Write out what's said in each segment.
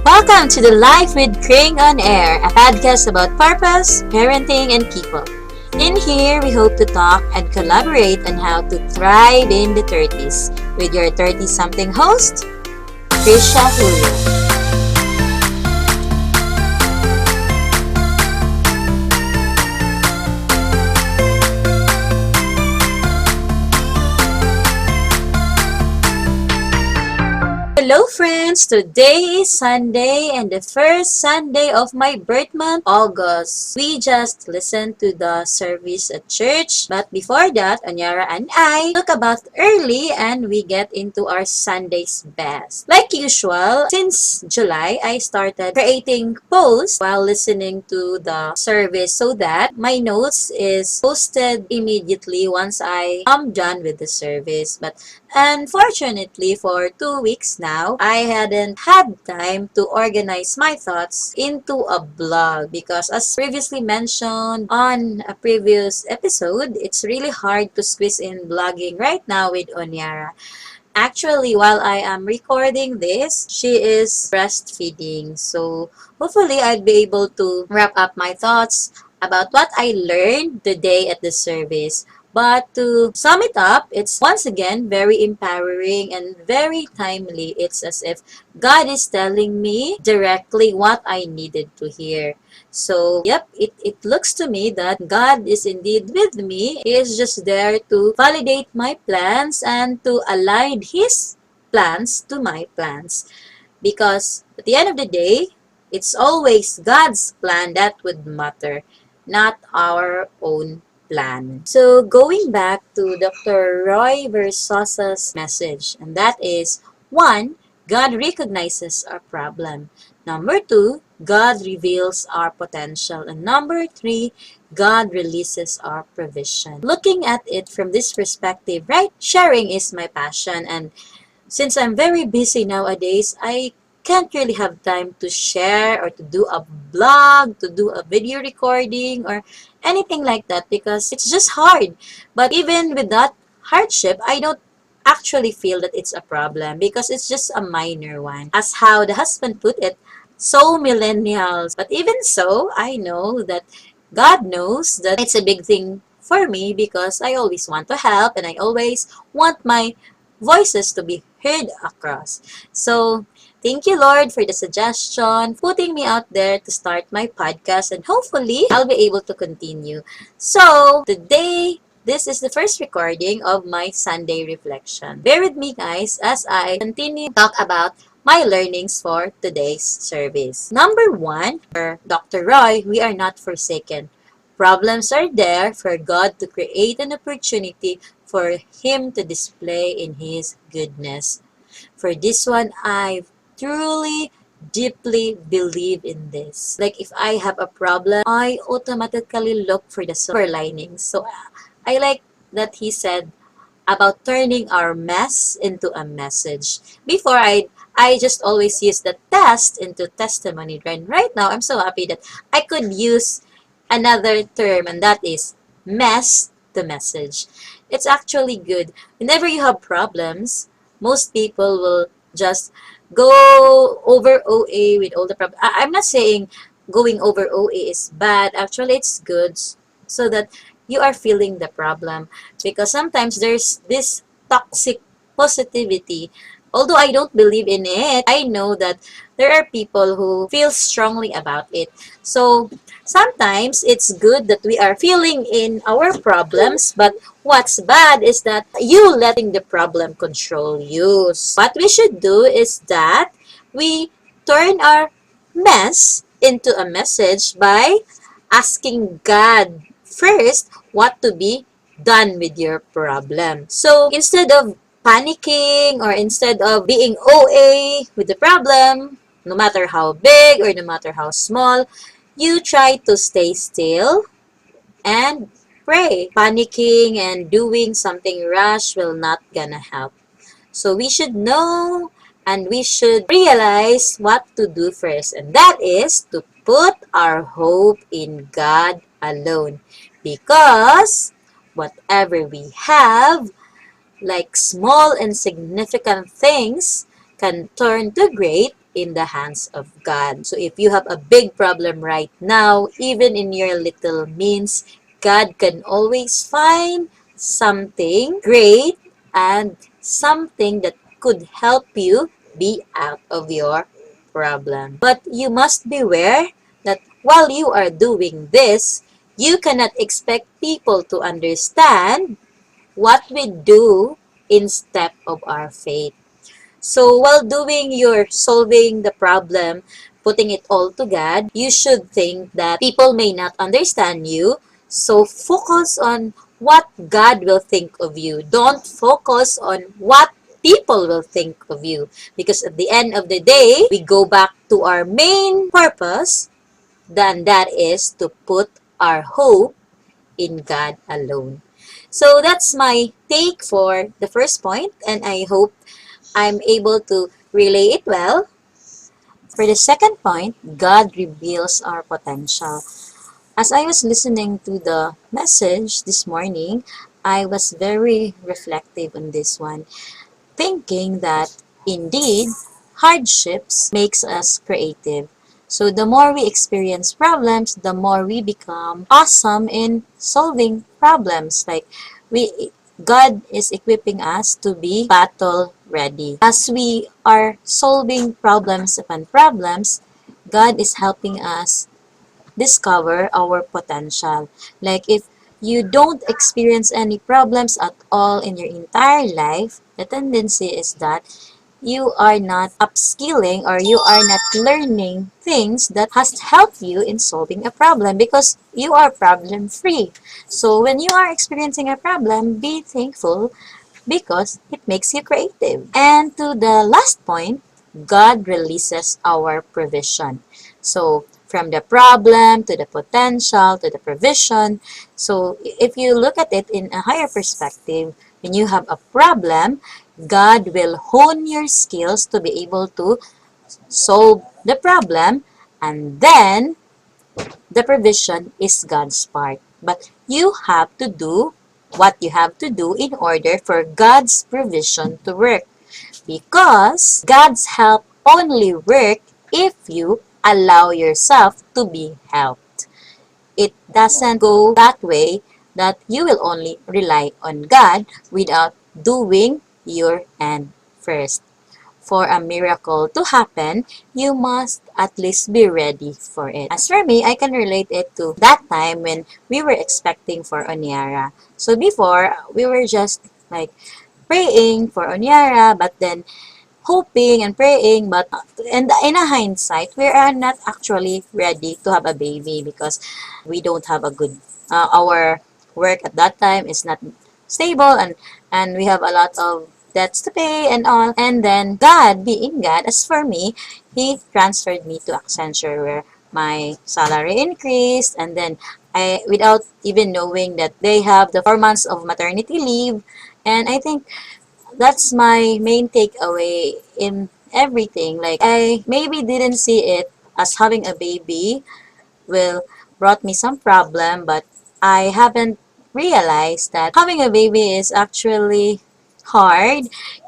Welcome to the Life with Kring on Air, a podcast about purpose, parenting, and people. In here, we hope to talk and collaborate on how to thrive in the 30s with your 30-something host, Trisha Julio. Hello friends! Today is Sunday and the first Sunday of my birth month, August. We just listened to the service at church, but before that, Anyara and I took a bath early and we get into our Sunday's best. Like usual, since July, I started creating posts while listening to the service so that my notes is posted immediately once I am done with the service. But unfortunately, for 2 weeks now, I hadn't had time to organize my thoughts into a blog because as previously mentioned on a previous episode, it's really hard to squeeze in blogging right now with Onyara. Actually, while I am recording this, she is breastfeeding. So hopefully I'll be able to wrap up my thoughts about what I learned today at the service. But to sum it up, it's once again very empowering and very timely. It's as if God is telling me directly what I needed to hear. So, yep, it looks to me that God is indeed with me. He is just there to validate my plans and to align His plans to my plans. Because at the end of the day, it's always God's plan that would matter, not our own plan. So going back to Dr. Roy Versosa's message, and that is 1. God recognizes our problem. Number 2, God reveals our potential. And number 3, God releases our provision. Looking at it from this perspective, right? Sharing is my passion, and since I'm very busy nowadays, I can't really have time to share or to do a blog, to do a video recording or anything like that because it's just hard. But even with that hardship, I don't actually feel that it's a problem because it's just a minor one. As how the husband put it, so millennials. But even so, I know that God knows that it's a big thing for me because I always want to help and I always want my voices to be heard across. So, thank you, Lord, for the suggestion, putting me out there to start my podcast, and hopefully, I'll be able to continue. So, today, this is the first recording of my Sunday reflection. Bear with me, guys, as I continue to talk about my learnings for today's service. Number 1, for Dr. Roy, we are not forsaken. Problems are there for God to create an opportunity for Him to display in His goodness. For this one, I truly, deeply believe in this. Like if I have a problem, I automatically look for the silver linings. So I like that he said about turning our mess into a message. Before I just always use the test into testimony. Right now, I'm so happy that I could use another term, and that is mess the message. It's actually good. Whenever you have problems, most people will just go over OA with all the problems. I'm not saying going over OA is bad. Actually, it's good so that you are feeling the problem. Because sometimes there's this toxic positivity. Although I don't believe in it, I know that there are people who feel strongly about it. So, sometimes it's good that we are feeling in our problems, but what's bad is that you letting the problem control you. What we should do is that we turn our mess into a message by asking God first what to be done with your problem. So, instead of panicking or instead of being OA with the problem, no matter how big or no matter how small, you try to stay still and pray. Panicking and doing something rash will not gonna help. So we should know and we should realize what to do first, and that is to put our hope in God alone. Because whatever we have, like small and significant things, can turn to great in the hands of God. So if you have a big problem right now, even in your little means, God can always find something great and something that could help you be out of your problem. But you must beware that while you are doing this, you cannot expect people to understand what we do in step of our faith. So while doing your solving the problem, putting it all to God, you should think that people may not understand you. So focus on what God will think of you. Don't focus on what people will think of you. Because at the end of the day, we go back to our main purpose, then that is to put our hope in God alone. So that's my take for the first point, and I hope I'm able to relay it well. For the second point, God reveals our potential. As I was listening to the message this morning, I was very reflective on this one, thinking that indeed hardships makes us creative. So the more we experience problems, the more we become awesome in solving problems. Like we God is equipping us to be battle ready. As we are solving problems upon problems, God is helping us discover our potential. Like if you don't experience any problems at all in your entire life, the tendency is that you are not upskilling or you are not learning things that has helped you in solving a problem because you are problem free. So when you are experiencing a problem, be thankful because it makes you creative. And to the last point, God releases our provision. So from the problem to the potential to the provision. So if you look at it in a higher perspective, when you have a problem, God will hone your skills to be able to solve the problem, and then the provision is God's part. But you have to do what you have to do in order for God's provision to work. Because God's help only work if you allow yourself to be helped. It doesn't go that way that you will only rely on God without doing your end first. For a miracle to happen, you must at least be ready for it. As for me, I can relate it to that time when we were expecting for Onyara. So before, we were just like praying for Onyara, but then hoping and praying, but in a hindsight, we are not actually ready to have a baby because we don't have a good, our work at that time is not stable, and we have a lot of debts to pay and all. And then God, being God, as for me, He transferred me to Accenture where my salary increased, and then without even knowing that they have the 4 months of maternity leave. And I think that's my main takeaway in everything. Like, I maybe didn't see it as having a baby will brought me some problem, but I haven't realized that having a baby is actually hard.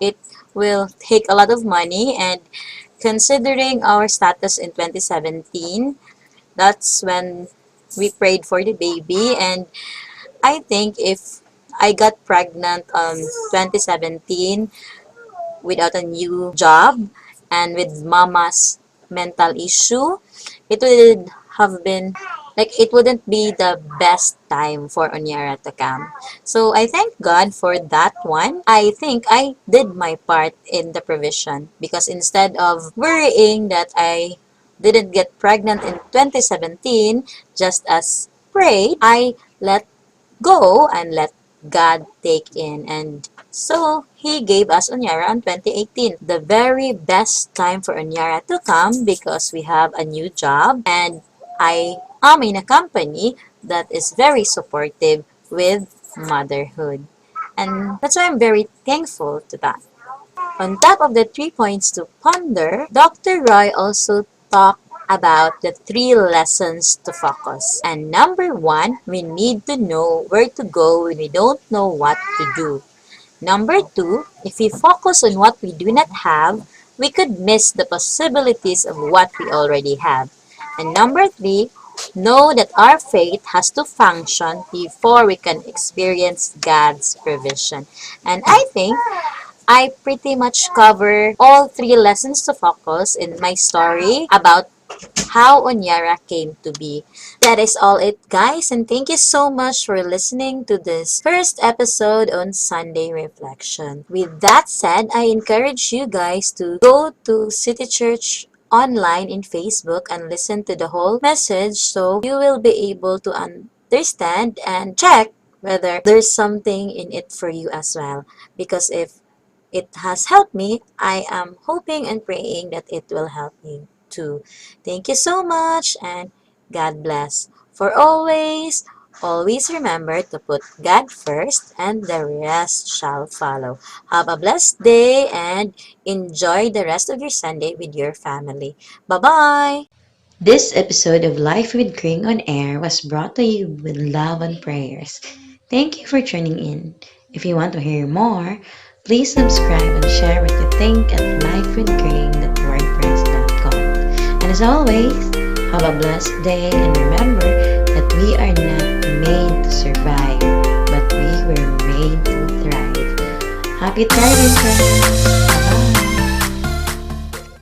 It will take a lot of money, and considering our status in 2017, that's when we prayed for the baby. And I think if I got pregnant 2017 without a new job and with mama's mental issue, it would have been like it wouldn't be the best time for Onyara to come. So I thank God for that one. I think I did my part in the provision because instead of worrying that I didn't get pregnant in 2017, just as prayed, I let go and let God take in. And so, He gave us Onyara on 2018. The very best time for Onyara to come because we have a new job and I am in a company that is very supportive with motherhood. And that's why I'm very thankful to that. On top of the 3 points to ponder, Dr. Roy also talked about the 3 lessons to focus. And number 1, we need to know where to go when we don't know what to do. Number 2, if we focus on what we do not have, we could miss the possibilities of what we already have. And number three, know that our faith has to function before we can experience God's provision. And I think I pretty much cover all three lessons to focus in my story about how Onyara came to be. That is all it, guys, and thank you so much for listening to this first episode on Sunday Reflection. With that said, I encourage you guys to go to City Church online in Facebook and listen to the whole message so you will be able to understand and check whether there's something in it for you as well. Because if it has helped me, I am hoping and praying that it will help you too. Thank you so much and God bless. For always remember to put God first and the rest shall follow. Have a blessed day and enjoy the rest of your Sunday with your family. Bye-bye! This episode of Life with Kring on Air was brought to you with love and prayers. Thank you for tuning in. If you want to hear more, please subscribe and share what you think at lifewithkring.wordpress.com. And as always, have a blessed day and remember that we are not made to survive, but we were made to thrive. Happy Friday, friends!